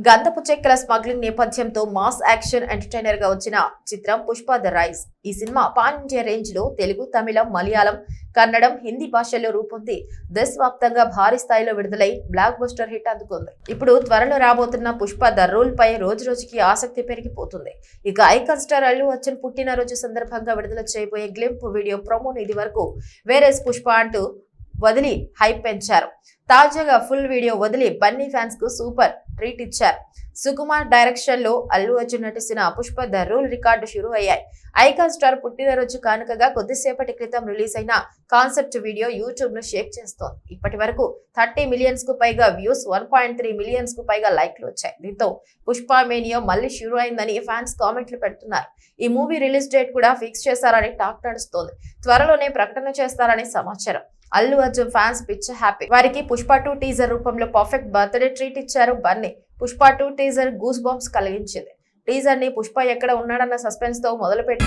గంధపు చెక్కల smuggling నేపథ్యంతో mass action entertainer గా వచ్చిన చిత్రం పుష్ప ద రైజ్. ఈ సినిమా పాన్ ఇండియా రేంజ్ లో తెలుగు, తమిళం, మలయాళం, కన్నడం, హిందీ భాషల్లో రూపొంది దేశవ్యాప్తంగా భారీ స్థాయిలో విడుదలై బ్లాక్ బస్టర్ హిట్ అందుకుంది. ఇప్పుడు త్వరలో రాబోతున్న పుష్ప ద రూల్ పై రోజు రోజుకి ఆసక్తి పెరిగిపోతుంది. ఇక ఐకాన్ స్టార్ అల్లు అర్జున్ పుట్టినరోజు సందర్భంగా విడుదల చేయబోయే గ్లింప్ వీడియో ప్రోమోను ఇది వరకు వేరేస్ పుష్ప అంటూ వదిలి హైప్ పెంచారు. తాజాగా ఫుల్ వీడియో వదిలి బన్నీ ఫ్యాన్స్ కు సూపర్ ట్రీట్ ఇచ్చారు. సుకుమార్ డైరెక్షన్ లో అల్లు అర్జున్ నటించిన పుష్ప ద రూల్ రికార్డు షురూ అయ్యాయి. ఐకాన్ స్టార్ పుట్టినరోజు కానుకగా కొద్దిసేపటి క్రితం రిలీజ్ అయిన కాన్సెప్ట్ వీడియో యూట్యూబ్ ను షేక్ చేస్తోంది. ఇప్పటి వరకు 30 మిలియన్స్ కు పైగా వ్యూస్, 1.3 మిలియన్స్ కు పైగా లైక్లు వచ్చాయి. దీంతో పుష్ప మేనియా మళ్ళీ షురూ అయిందని ఫ్యాన్స్ కామెంట్లు పెడుతున్నారు. ఈ మూవీ రిలీజ్ డేట్ కూడా ఫిక్స్ చేశారని టాక్ నడుస్తోంది. త్వరలోనే ప్రకటన చేస్తారని సమాచారం. అల్లు అర్జున్ ఫ్యాన్స్ పిచ్చ హ్యాపీ. వారికి పుష్ప 2 టీజర్ రూపంలో పర్ఫెక్ట్ బర్త్డే ట్రీట్ ఇచ్చారు Bunny. Pushpa 2 teaser goose bumps కలిగించింది. టీజర్ ని పుష్ప ఎక్కడ ఉన్నాడన్న సస్పెన్స్ తో మొదలుపెట్టి